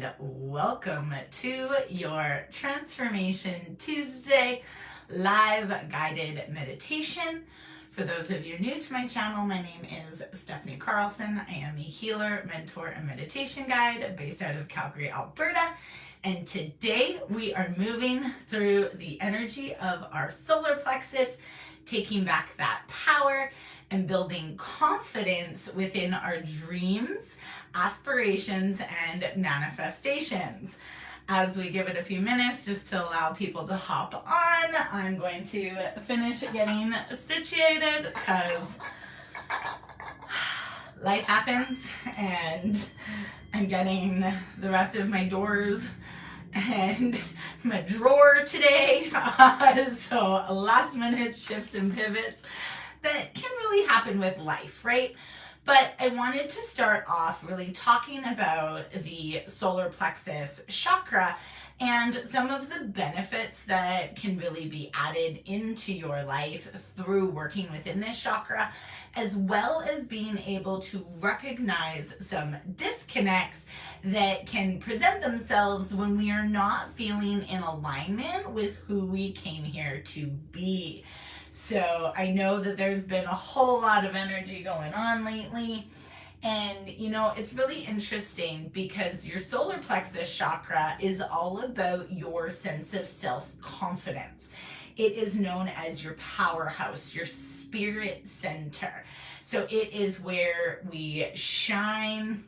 and welcome to your Transformation Tuesday live guided meditation. For those of you new to my channel, my name is Stephanie Carlson. I am a healer, mentor, and meditation guide based out of Calgary, Alberta. And today we are moving through the energy of our solar plexus, taking back that power and building confidence within our dreams, aspirations, and manifestations. As we give it a few minutes just to allow people to hop on, I'm going to finish getting situated because life happens and I'm getting the rest of my doors and my drawer today. So last minute shifts and pivots that can really happen with life, right? But I wanted to start off really talking about the solar plexus chakra and some of the benefits that can really be added into your life through working within this chakra, as well as being able to recognize some disconnects that can present themselves when we are not feeling in alignment with who we came here to be. So I know that there's been a whole lot of energy going on lately. And, you know, it's really interesting because your solar plexus chakra is all about your sense of self-confidence. It is known as your powerhouse, your spirit center. So it is where we shine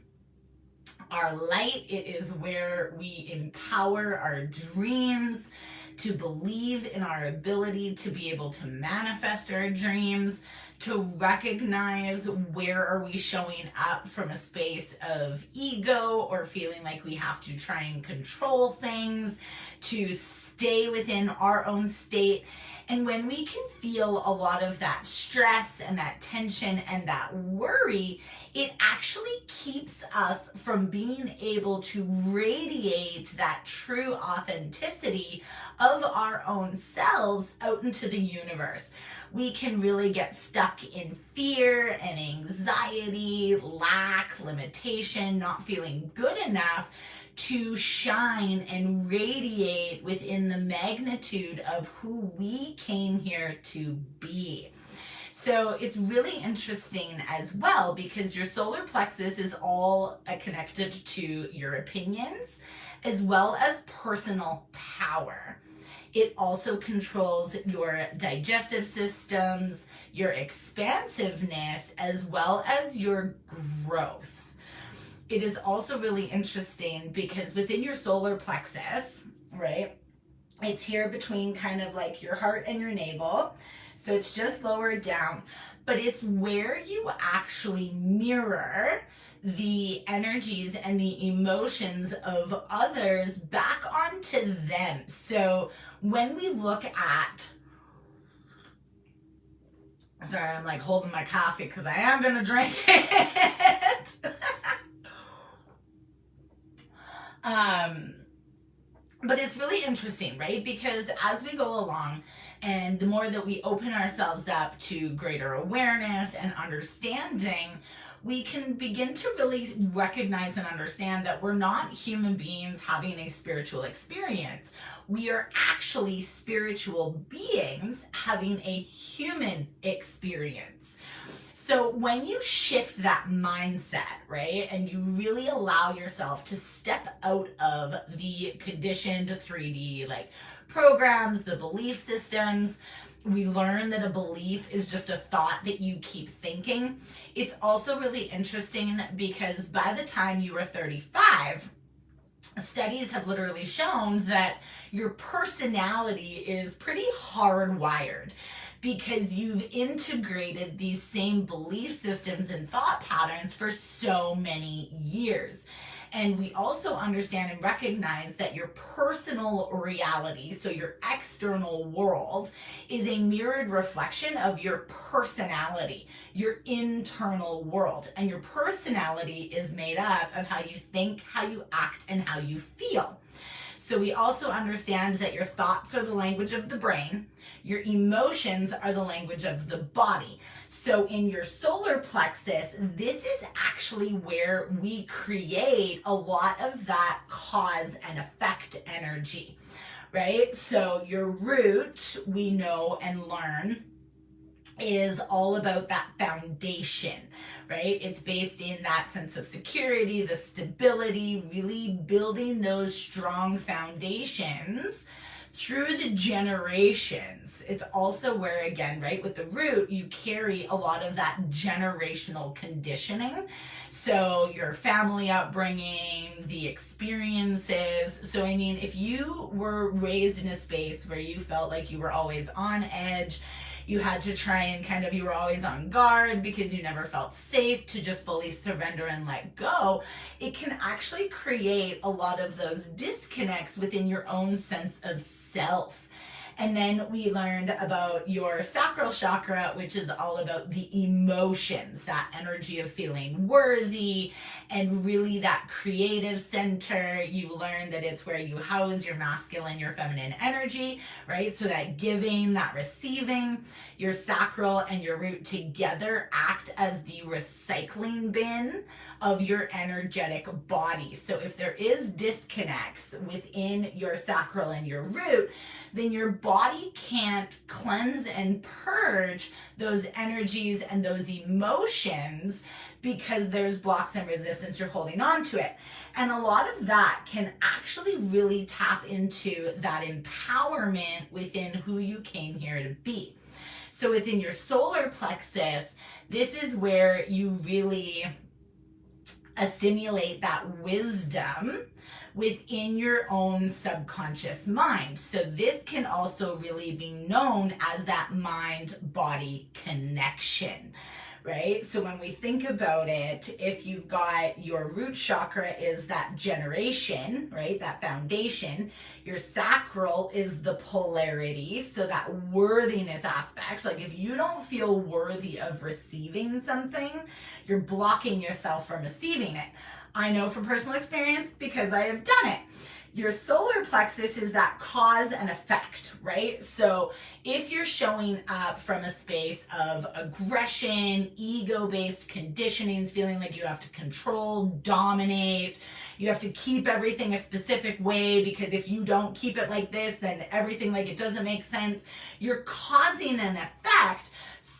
our light. It is where we empower our dreams, to believe in our ability to be able to manifest our dreams, to recognize where are we showing up from a space of ego or feeling like we have to try and control things, to stay within our own state. And when we can feel a lot of that stress and that tension and that worry, it actually keeps us from being able to radiate that true authenticity of our own selves out into the universe. We can really get stuck in fear and anxiety, lack, limitation, not feeling good enough to shine and radiate within the magnitude of who we came here to be. So it's really interesting as well because your solar plexus is all connected to your opinions as well as personal power. It also controls your digestive systems, your expansiveness, as well as your growth. It is also really interesting because within your solar plexus, right, it's here between kind of like your heart and your navel. So it's just lower down, but it's where you actually mirror the energies and the emotions of others back onto them. So when we look at, sorry, I'm like holding my coffee because I am going to drink it. But it's really interesting, right? Because as we go along and the more that we open ourselves up to greater awareness and understanding, we can begin to really recognize and understand that we're not human beings having a spiritual experience. We are actually spiritual beings having a human experience. So when you shift that mindset, right, and you really allow yourself to step out of the conditioned 3D like programs, the belief systems, we learn that a belief is just a thought that you keep thinking. It's also really interesting because by the time you are 35, studies have literally shown that your personality is pretty hardwired, because you've integrated these same belief systems and thought patterns for so many years. And we also understand and recognize that your personal reality, so your external world, is a mirrored reflection of your personality, your internal world. And your personality is made up of how you think, how you act, and how you feel. So we also understand that your thoughts are the language of the brain, your emotions are the language of the body. So in your solar plexus, this is actually where we create a lot of that cause and effect energy, right? So your root, we know and learn, is all about that foundation, right? It's based in that sense of security, the stability, really building those strong foundations through the generations. It's also where, again, right, with the root, you carry a lot of that generational conditioning. So your family upbringing, the experiences. So, I mean, if you were raised in a space where you felt like you were always on edge, you had to try and you were always on guard because you never felt safe to just fully surrender and let go, it can actually create a lot of those disconnects within your own sense of self. And then we learned about your sacral chakra, which is all about the emotions, that energy of feeling worthy, and really that creative center. You learned that it's where you house your masculine, your feminine energy, right? So that giving, that receiving, your sacral and your root together act as the recycling bin of your energetic body. So if there is disconnects within your sacral and your root, then your body can't cleanse and purge those energies and those emotions because there's blocks and resistance, you're holding on to it. And a lot of that can actually really tap into that empowerment within who you came here to be. So within your solar plexus, this is where you really assimilate that wisdom within your own subconscious mind. So this can also really be known as that mind-body connection, right? So when we think about it, if you've got your root chakra is that generation, right? That foundation. Your sacral is the polarity, so that worthiness aspect. Like if you don't feel worthy of receiving something, you're blocking yourself from receiving it. I know from personal experience because I have done it. Your solar plexus is that cause and effect, right? So if you're showing up from a space of aggression, ego-based conditionings, feeling like you have to control, dominate, you have to keep everything a specific way because if you don't keep it like this, then everything it doesn't make sense. You're causing an effect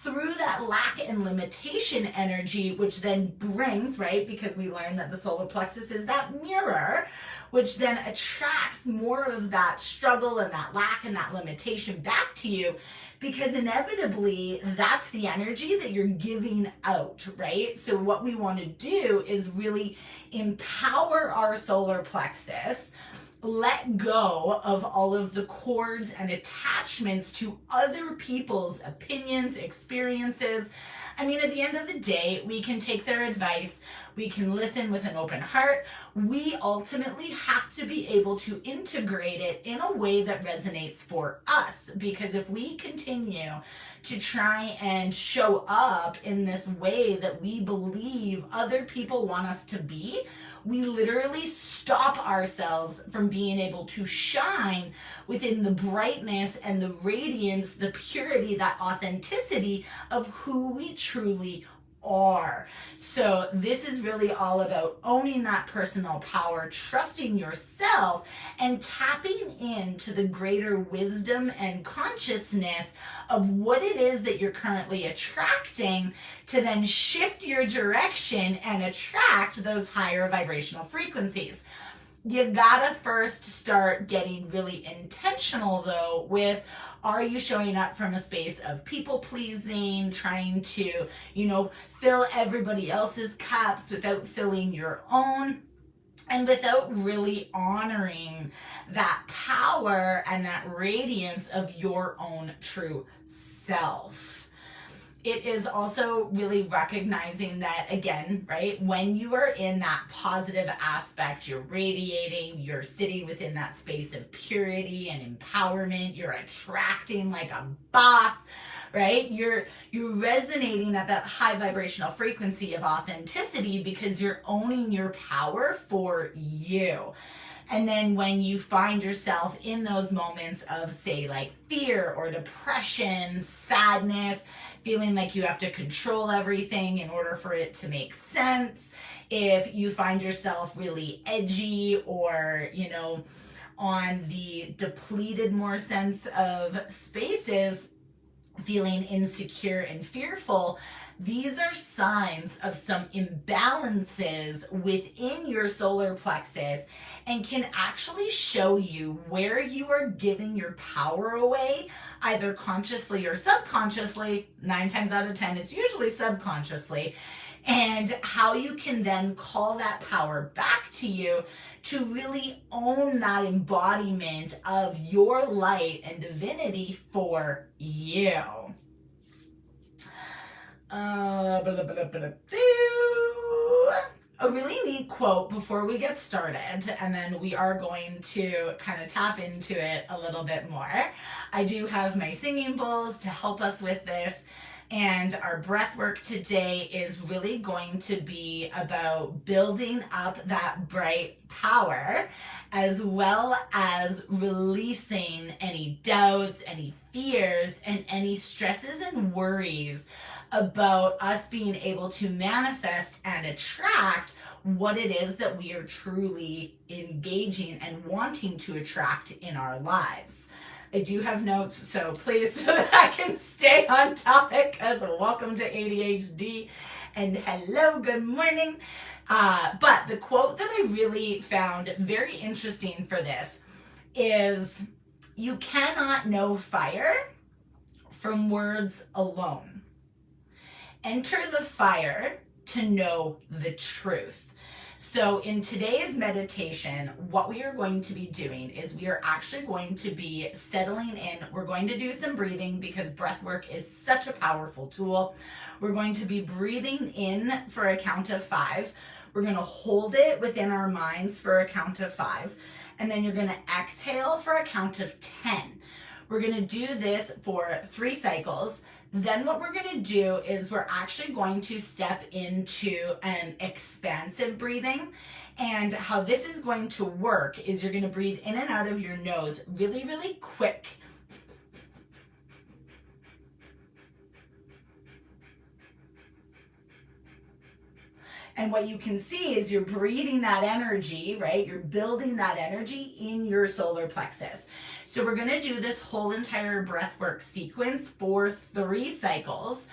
through that lack and limitation energy, which then brings, right, because we learned that the solar plexus is that mirror, which then attracts more of that struggle and that lack and that limitation back to you, because inevitably that's the energy that you're giving out, right? So what we want to do is really empower our solar plexus, let go of all of the cords and attachments to other people's opinions, experiences. I mean, at the end of the day, we can take their advice. We can listen with an open heart. We ultimately have to be able to integrate it in a way that resonates for us. Because if we continue to try and show up in this way that we believe other people want us to be, we literally stop ourselves from being able to shine within the brightness and the radiance, the purity, that authenticity of who we truly are. So this is really all about owning that personal power, trusting yourself, and tapping into the greater wisdom and consciousness of what it is that you're currently attracting to then shift your direction and attract those higher vibrational frequencies. You gotta first start getting really intentional though with, are you showing up from a space of people pleasing, trying to, fill everybody else's cups without filling your own, and without really honoring that power and that radiance of your own true self? It is also really recognizing that, again, right, when you are in that positive aspect, you're radiating, you're sitting within that space of purity and empowerment, you're attracting like a boss, right? You're resonating at that high vibrational frequency of authenticity because you're owning your power for you. And then when you find yourself in those moments of, say, like fear or depression, sadness, feeling like you have to control everything in order for it to make sense, if you find yourself really edgy or, on the depleted more sense of spaces, feeling insecure and fearful, these are signs of some imbalances within your solar plexus and can actually show you where you are giving your power away, either consciously or subconsciously. 9 times out of 10, it's usually subconsciously, and how you can then call that power back to you to really own that embodiment of your light and divinity for you. A really neat quote before we get started, and then we are going to kind of tap into it a little bit more. I do have my singing bowls to help us with this, and our breath work today is really going to be about building up that bright power, as well as releasing any doubts, any fears, and any stresses and worries about us being able to manifest and attract what it is that we are truly engaging and wanting to attract in our lives. I do have notes, so please, so that I can stay on topic, because welcome to ADHD and hello, good morning. But the quote that I really found very interesting for this is, "You cannot know fire from words alone. Enter the fire to know the truth." So in today's meditation, what we are going to be doing is we are actually going to be settling in. We're going to do some breathing because breath work is such a powerful tool. We're going to be breathing in for a count of 5. We're going to hold it within our minds for a count of 5. And then you're going to exhale for a count of 10. We're going to do this for 3 cycles. Then what we're going to do is we're actually going to step into an expansive breathing. And how this is going to work is you're going to breathe in and out of your nose really, really quick. And what you can see is you're breathing that energy, right? You're building that energy in your solar plexus. So we're going to do this whole entire breathwork sequence for 3 cycles.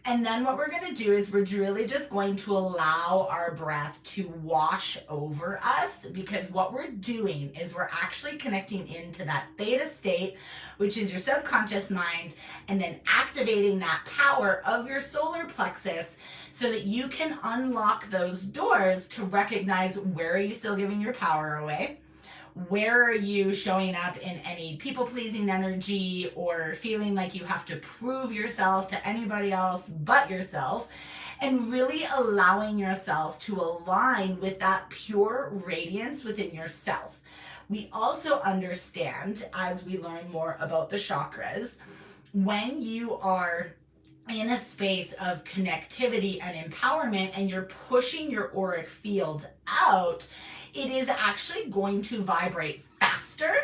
And then what we're going to do is we're really just going to allow our breath to wash over us, because what we're doing is we're actually connecting into that theta state, which is your subconscious mind, and then activating that power of your solar plexus so that you can unlock those doors to recognize, where are you still giving your power away? Where are you showing up in any people-pleasing energy or feeling like you have to prove yourself to anybody else but yourself? And really allowing yourself to align with that pure radiance within yourself. We also understand, as we learn more about the chakras, when you are in a space of connectivity and empowerment and you're pushing your auric field out, it is actually going to vibrate faster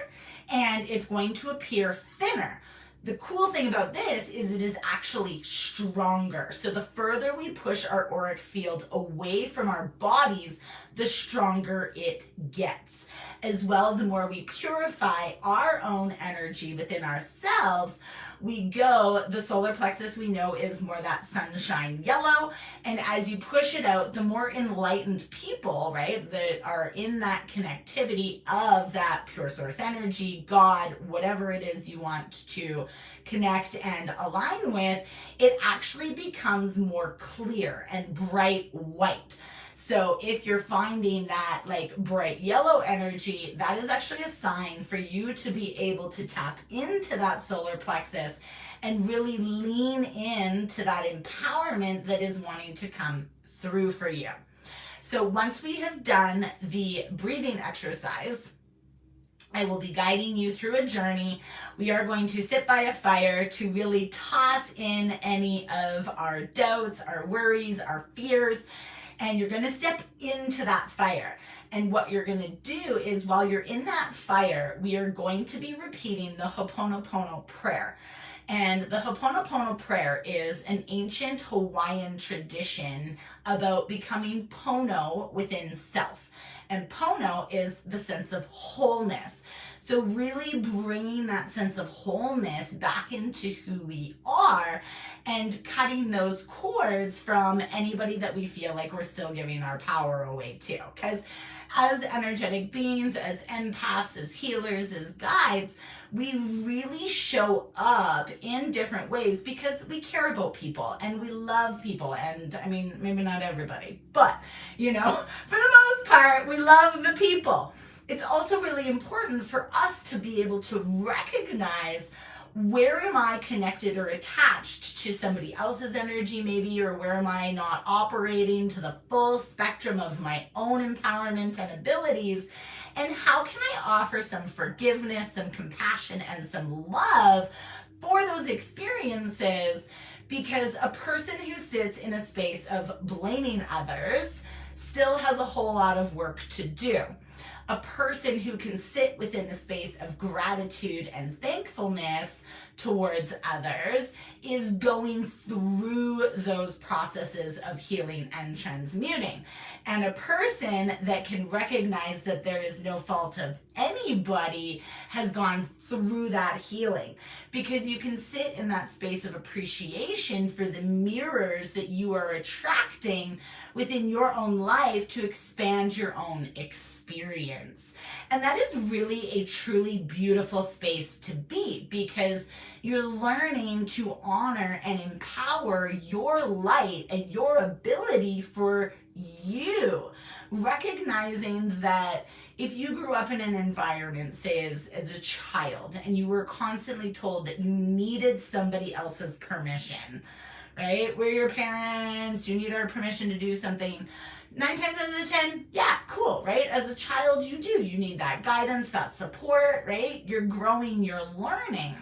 and it's going to appear thinner. The cool thing about this is it is actually stronger. So the further we push our auric field away from our bodies, the stronger it gets. As well, the more we purify our own energy within ourselves, the solar plexus we know is more that sunshine yellow. And as you push it out, the more enlightened people, right, that are in that connectivity of that pure source energy, God, whatever it is you want to connect and align with, it actually becomes more clear and bright white. So if you're finding that like bright yellow energy, that is actually a sign for you to be able to tap into that solar plexus and really lean into that empowerment that is wanting to come through for you. So once we have done the breathing exercise, I will be guiding you through a journey. We are going to sit by a fire to really toss in any of our doubts, our worries, our fears, and you're going to step into that fire. And what you're going to do is while you're in that fire, we are going to be repeating the Ho'oponopono prayer. And the Ho'oponopono prayer is an ancient Hawaiian tradition about becoming pono within self. And pono is the sense of wholeness. So really bringing that sense of wholeness back into who we are and cutting those cords from anybody that we feel like we're still giving our power away to. Because as energetic beings, as empaths, as healers, as guides, we really show up in different ways because we care about people and we love people. And I mean, maybe not everybody, but for the most part, we love the people. It's also really important for us to be able to recognize, where am I connected or attached to somebody else's energy maybe, or where am I not operating to the full spectrum of my own empowerment and abilities, and how can I offer some forgiveness, some compassion, and some love for those experiences? Because a person who sits in a space of blaming others still has a whole lot of work to do. A person who can sit within a space of gratitude and thankfulness towards others is going through those processes of healing and transmuting. And a person that can recognize that there is no fault of anybody has gone through that healing, because you can sit in that space of appreciation for the mirrors that you are attracting within your own life to expand your own experience. And that is really a truly beautiful space to be, because you're learning to honor and empower your light and your ability for you. Recognizing that if you grew up in an environment, say as a child, and you were constantly told that you needed somebody else's permission, right? We're your parents, you need our permission to do something. 9 times out of the 10, yeah, cool, right? As a child, you do. You need that guidance, that support, right? You're growing, you're learning.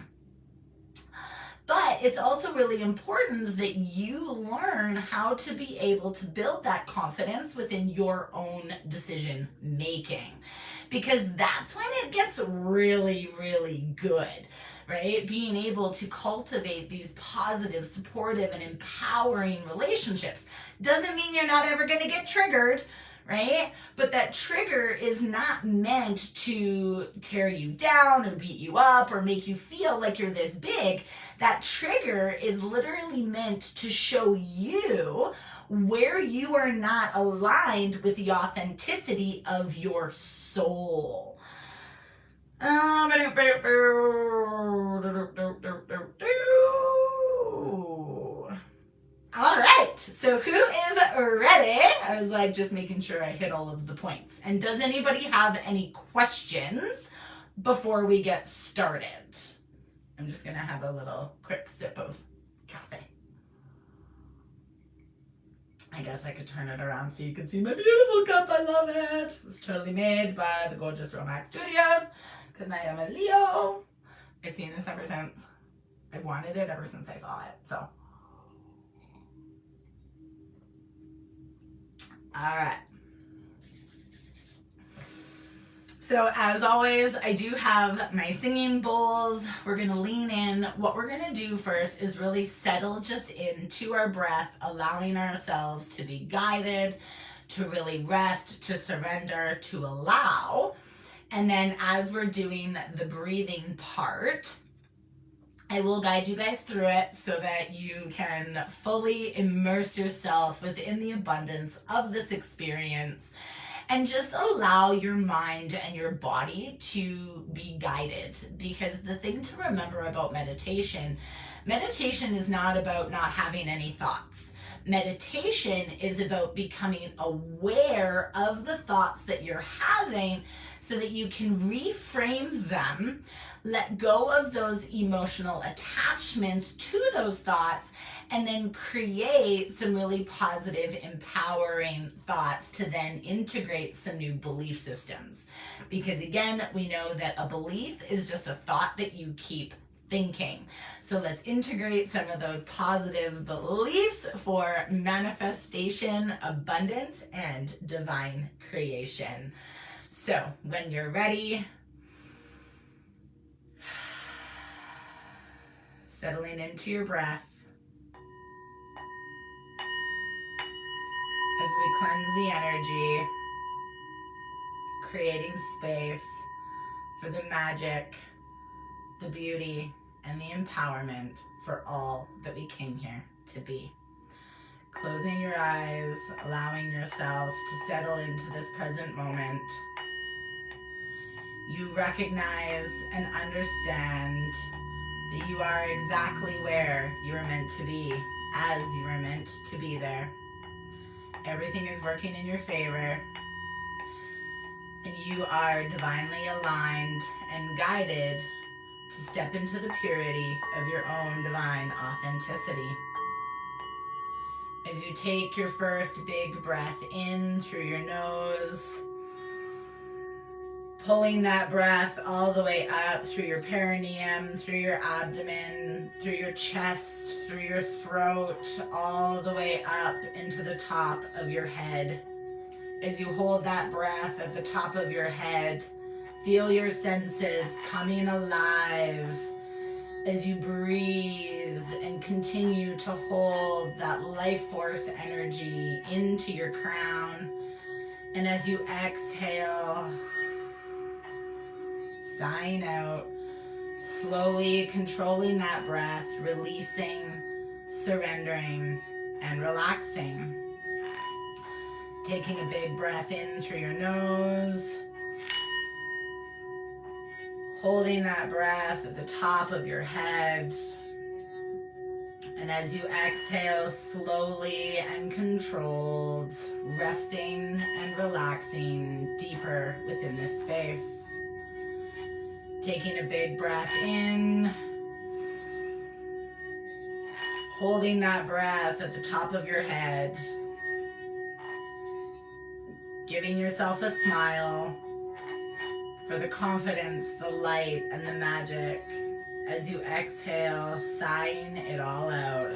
But it's also really important that you learn how to be able to build that confidence within your own decision making, because that's when it gets really, really good, right? Being able to cultivate these positive, supportive, and empowering relationships doesn't mean you're not ever going to get triggered, right? But that trigger is not meant to tear you down or beat you up or make you feel like you're this big. That trigger is literally meant to show you where you are not aligned with the authenticity of your soul. All right, so who is ready? I was like just making sure I hit all of the points. And does anybody have any questions before we get started? I'm just gonna have a little quick sip of coffee. I guess I could turn it around so you can see my beautiful cup. I love it. It was totally made by the gorgeous Romax Studios because I am a Leo. I've seen this ever since. I wanted it ever since I saw it, so. All right. So as always, I do have my singing bowls. We're going to lean in. What we're going to do first is really settle just into our breath, allowing ourselves to be guided, to really rest, to surrender, to allow. And then as we're doing the breathing part, I will guide you guys through it so that you can fully immerse yourself within the abundance of this experience and just allow your mind and your body to be guided. Because the thing to remember about meditation is not about not having any thoughts. Meditation is about becoming aware of the thoughts that you're having so that you can reframe them, let go of those emotional attachments to those thoughts, and then create some really positive, empowering thoughts to then integrate some new belief systems. Because again, we know that a belief is just a thought that you keep thinking. So let's integrate some of those positive beliefs for manifestation, abundance, and divine creation. So when you're ready, settling into your breath as we cleanse the energy, creating space for the magic, the beauty, and the empowerment for all that we came here to be. Closing your eyes, allowing yourself to settle into this present moment. You recognize and understand that you are exactly where you are meant to be, as you are meant to be there. Everything is working in your favor, and you are divinely aligned and guided to step into the purity of your own divine authenticity. As you take your first big breath in through your nose, pulling that breath all the way up through your perineum, through your abdomen, through your chest, through your throat, all the way up into the top of your head. As you hold that breath at the top of your head, feel your senses coming alive as you breathe and continue to hold that life force energy into your crown. And as you exhale, sighing out, slowly controlling that breath, releasing, surrendering, and relaxing. Taking a big breath in through your nose, holding that breath at the top of your head. And as you exhale, slowly and controlled, resting and relaxing deeper within this space. Taking a big breath in, holding that breath at the top of your head, giving yourself a smile for the confidence, the light, and the magic. As you exhale, sighing it all out.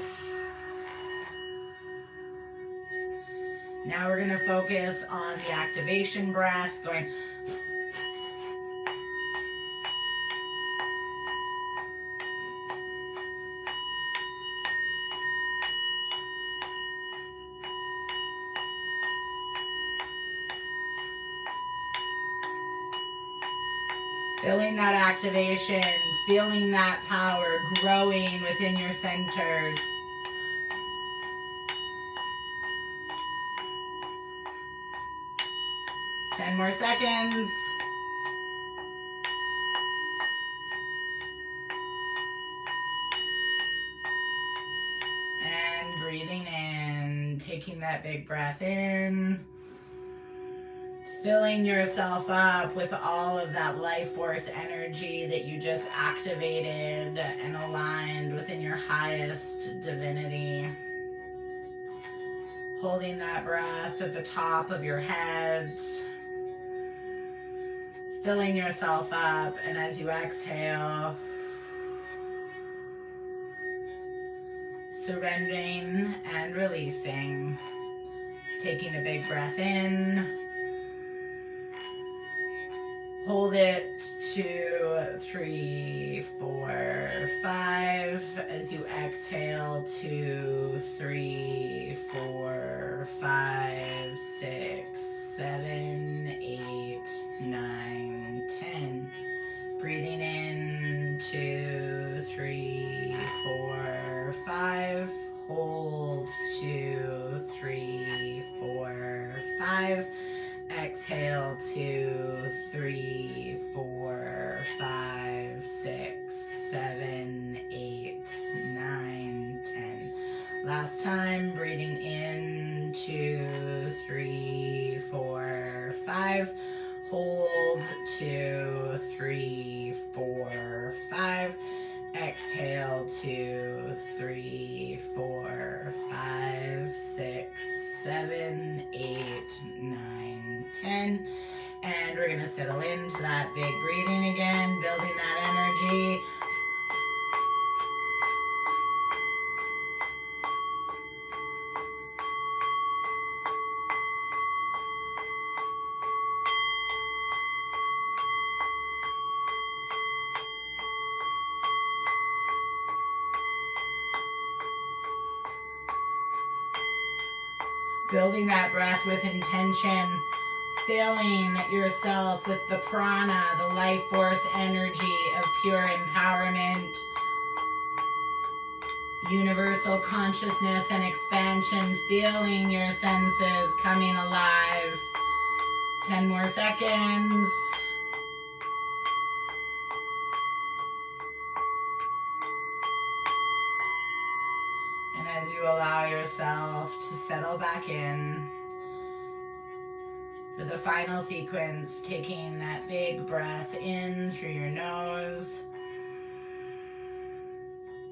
Now we're going to focus on the activation breath, going feeling that activation, feeling that power growing within your centers. Ten more seconds. And breathing in, taking that big breath in. Filling yourself up with all of that life force energy that you just activated and aligned within your highest divinity. Holding that breath at the top of your head. Filling yourself up, and as you exhale, surrendering and releasing. Taking a big breath in. Hold it, 2, 3, 4, 5. As you exhale, 2, 3, 4, 5, 6, 7, 8, 9, 10. Breathing in, 2, 3, 4, 5. Hold, 2, 3, 4, 5. Exhale, 2, 3, 4, 5, 6, 7, 8, 9, 10. Last time, breathing in, 2, 3, 4, 5. Hold, 2, 3, 4, 5. Exhale, 2, 3, 4, 5, 6, 7, 8, 9, 10. And we're going to settle into that big breathing again, building that energy. Building that breath with intention, filling yourself with the prana, the life force energy of pure empowerment, universal consciousness and expansion, feeling your senses coming alive. 10 more seconds. And as you allow yourself to settle back in, for the final sequence, taking that big breath in through your nose,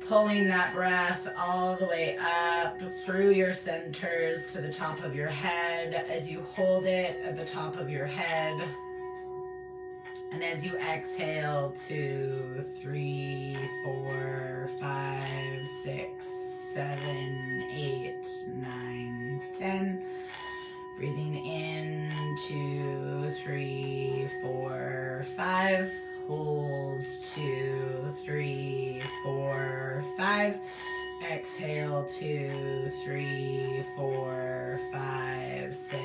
pulling that breath all the way up through your centers to the top of your head as you hold it at the top of your head. And as you exhale, 2, 3, 4, 5, 6, 7, 8, 9, 10. Breathing in, 2, 3, 4, 5. Hold, 2, 3, 4, 5. Exhale, 2, 3, 4, 5, 6,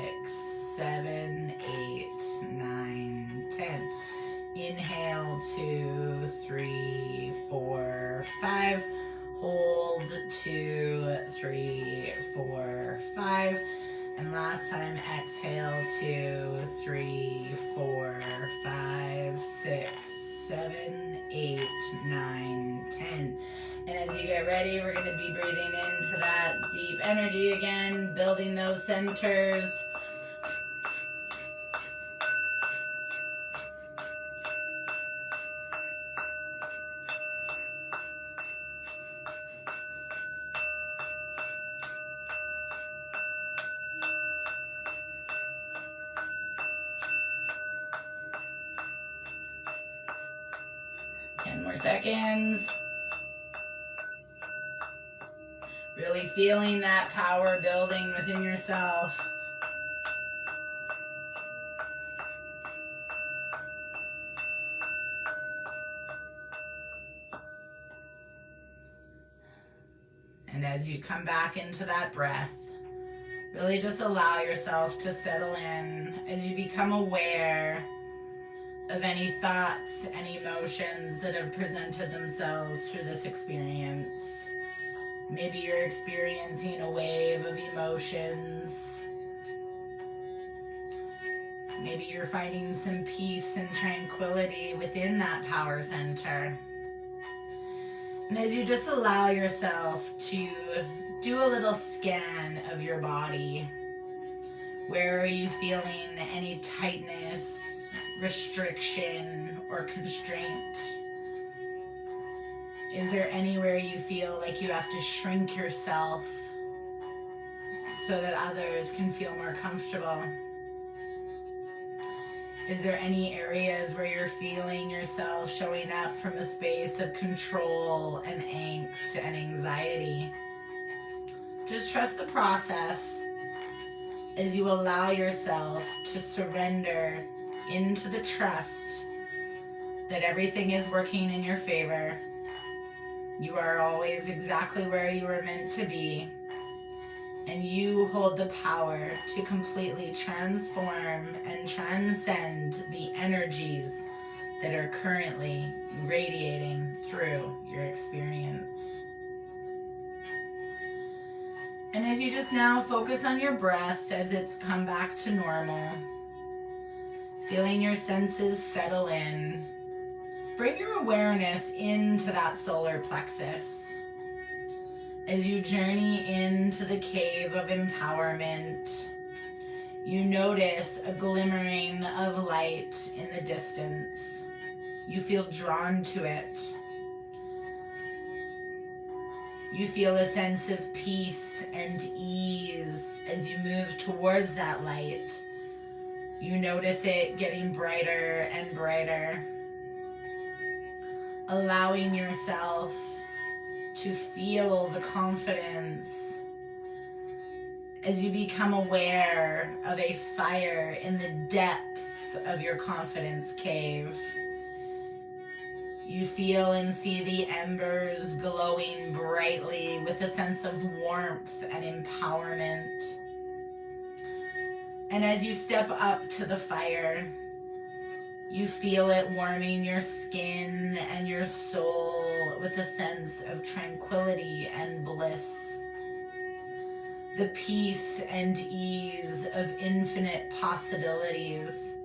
7, 8, 9, 10. Inhale, 2, 3, 4, 5. Hold, 2, 3, 4, 5. And last time, exhale, 2, 3, 4, 5, 6, 7, 8, 9, 10. And as you get ready, we're going to be breathing into that deep energy again, building those centers. More seconds. Really feeling that power building within yourself. And as you come back into that breath, really just allow yourself to settle in as you become aware of any thoughts and emotions that have presented themselves through this experience. Maybe you're experiencing a wave of emotions. Maybe you're finding some peace and tranquility within that power center. And as you just allow yourself to do a little scan of your body, where are you feeling any tightness, restriction, or constraint? Is there anywhere you feel like you have to shrink yourself so that others can feel more comfortable? Is there any areas where you're feeling yourself showing up from a space of control and angst and anxiety? Just trust the process as you allow yourself to surrender into the trust that everything is working in your favor. You are always exactly where you were meant to be, and you hold the power to completely transform and transcend the energies that are currently radiating through your experience. And as you just now focus on your breath as it's come back to normal, feeling your senses settle in, bring your awareness into that solar plexus. As you journey into the cave of empowerment, you notice a glimmering of light in the distance. You feel drawn to it. You feel a sense of peace and ease as you move towards that light. You notice it getting brighter and brighter, allowing yourself to feel the confidence as you become aware of a fire in the depths of your confidence cave. You feel and see the embers glowing brightly with a sense of warmth and empowerment. And as you step up to the fire, you feel it warming your skin and your soul with a sense of tranquility and bliss. The peace and ease of infinite possibilities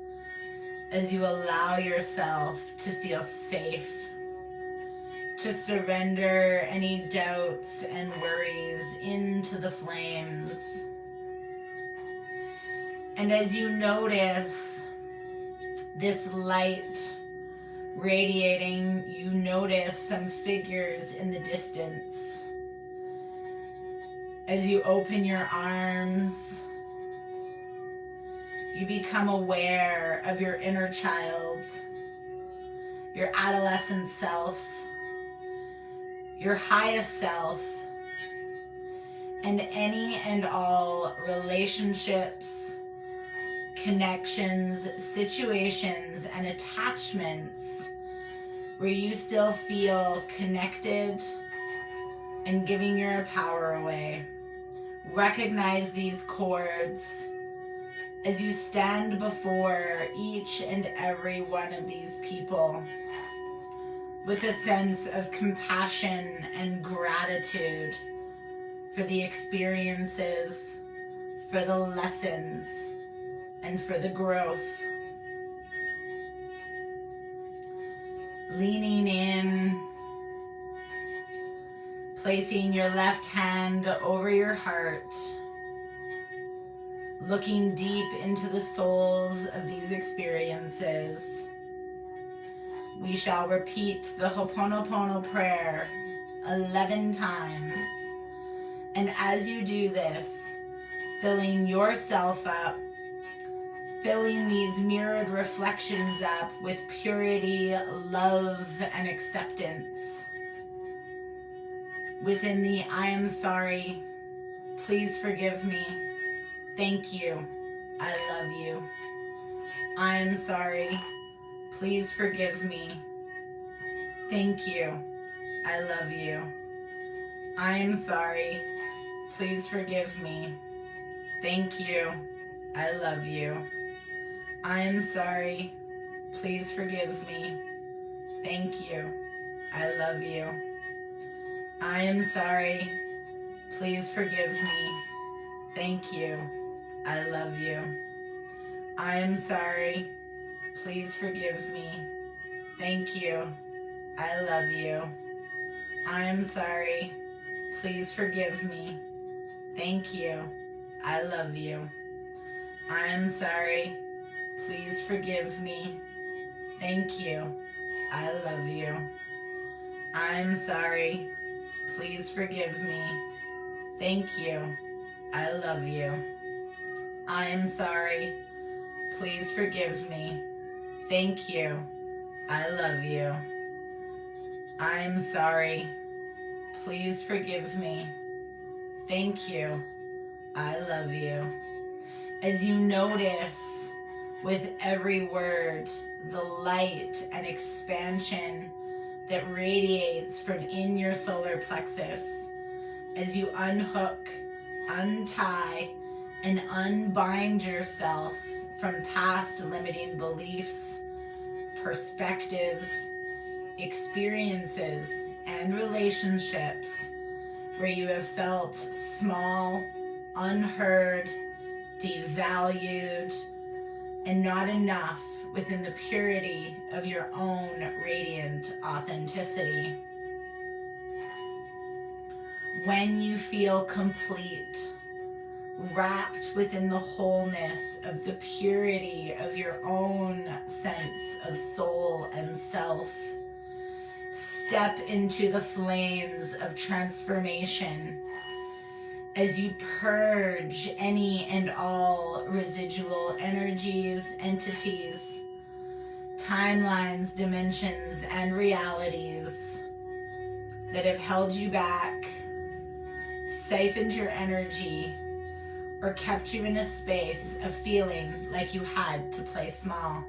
as you allow yourself to feel safe, to surrender any doubts and worries into the flames. And as you notice this light radiating, you notice some figures in the distance. As you open your arms, you become aware of your inner child, your adolescent self, your highest self, and any and all relationships, connections, situations, and attachments where you still feel connected and giving your power away. Recognize these cords as you stand before each and every one of these people with a sense of compassion and gratitude for the experiences, for the lessons, and for the growth. Leaning in, placing your left hand over your heart, looking deep into the souls of these experiences. We shall repeat the Ho'oponopono prayer 11 times. And as you do this, filling yourself up, filling these mirrored reflections up with purity, love, and acceptance. Within the I am sorry, please forgive me, thank you, I love you. I am sorry, please forgive me, thank you, I love you. I am sorry, please forgive me, thank you, I love you. I am sorry, please forgive me, thank you, I love you. I am sorry, please forgive me, thank you, I love you. I am sorry, please forgive me, thank you, I love you. I am sorry, please forgive me, thank you, I love you. I am sorry, please forgive me, thank you, I love you. I am sorry, please forgive me, thank you, I love you. I am sorry, please forgive me, thank you, I love you. I am sorry, please forgive me, thank you, I love you. As you notice with every word the light and expansion that radiates from in your solar plexus, as you unhook, untie, and unbind yourself from past limiting beliefs, perspectives, experiences, and relationships where you have felt small, unheard, devalued, and not enough within the purity of your own radiant authenticity. When you feel complete, wrapped within the wholeness of the purity of your own sense of soul and self, step into the flames of transformation as you purge any and all residual energies, entities, timelines, dimensions, and realities that have held you back, siphoned your energy, or kept you in a space of feeling like you had to play small.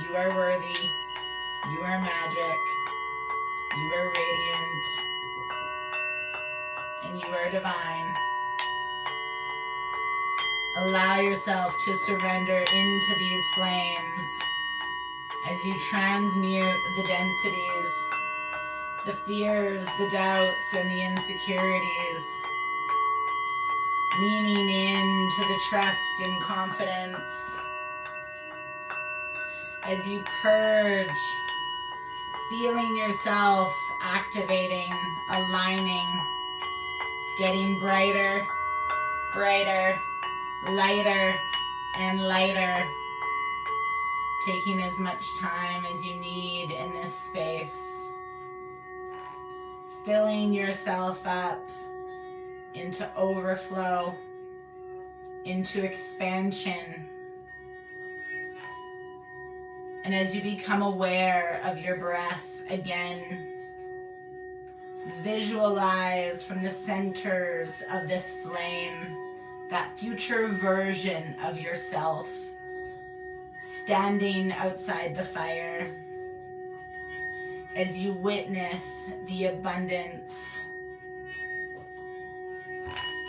You are worthy. You are magic. You are radiant. and you are divine. Allow yourself to surrender into these flames as you transmute the densities, the fears, the doubts, and the insecurities, leaning into the trust and confidence as you purge, feeling yourself activating, aligning, getting brighter, brighter, lighter, and lighter, taking as much time as you need in this space, filling yourself up into overflow, into expansion. And as you become aware of your breath again, visualize from the centers of this flame that future version of yourself standing outside the fire as you witness the abundance,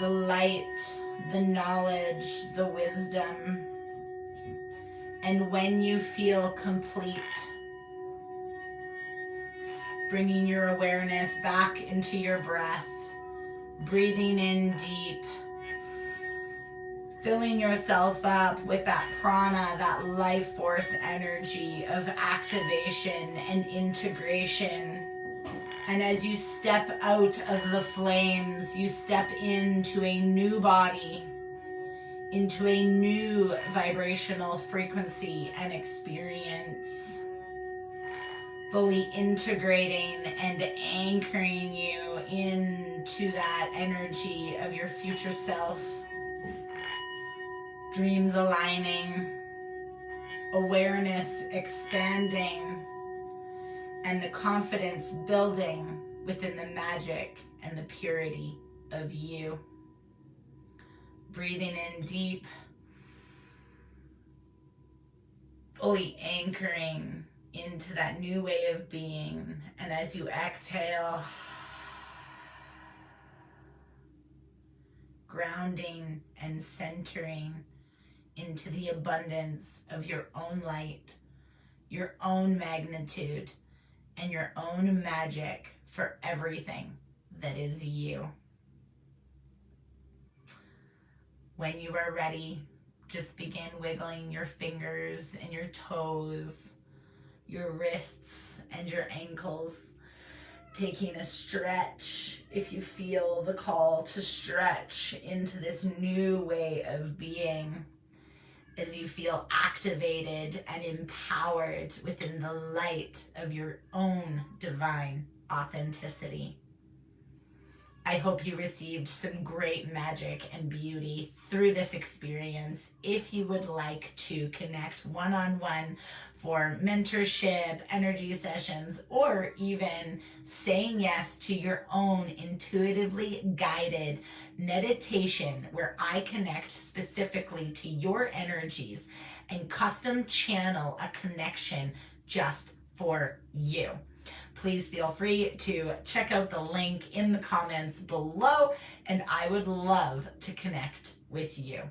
the light, the knowledge, the wisdom. And when you feel complete, bringing your awareness back into your breath, breathing in deep, filling yourself up with that prana, that life force energy of activation and integration. And as you step out of the flames, you step into a new body, into a new vibrational frequency and experience, fully integrating and anchoring you into that energy of your future self. Dreams aligning, awareness expanding, and the confidence building within the magic and the purity of you. Breathing in deep, fully anchoring into that new way of being. And as you exhale, grounding and centering into the abundance of your own light, your own magnitude, and your own magic for everything that is you. When you are ready, just begin wiggling your fingers and your toes, your wrists and your ankles, taking a stretch if you feel the call to stretch into this new way of being, as you feel activated and empowered within the light of your own divine authenticity. I hope you received some great magic and beauty through this experience. If you would like to connect one-on-one for mentorship, energy sessions, or even saying yes to your own intuitively guided meditation where I connect specifically to your energies and custom channel a connection just for you, please feel free to check out the link in the comments below, and I would love to connect with you.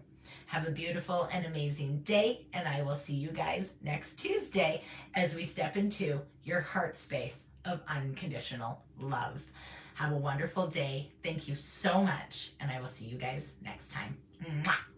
Have a beautiful and amazing day, and I will see you guys next Tuesday as we step into your heart space of unconditional love. Have a wonderful day. Thank you so much, and I will see you guys next time. Mwah.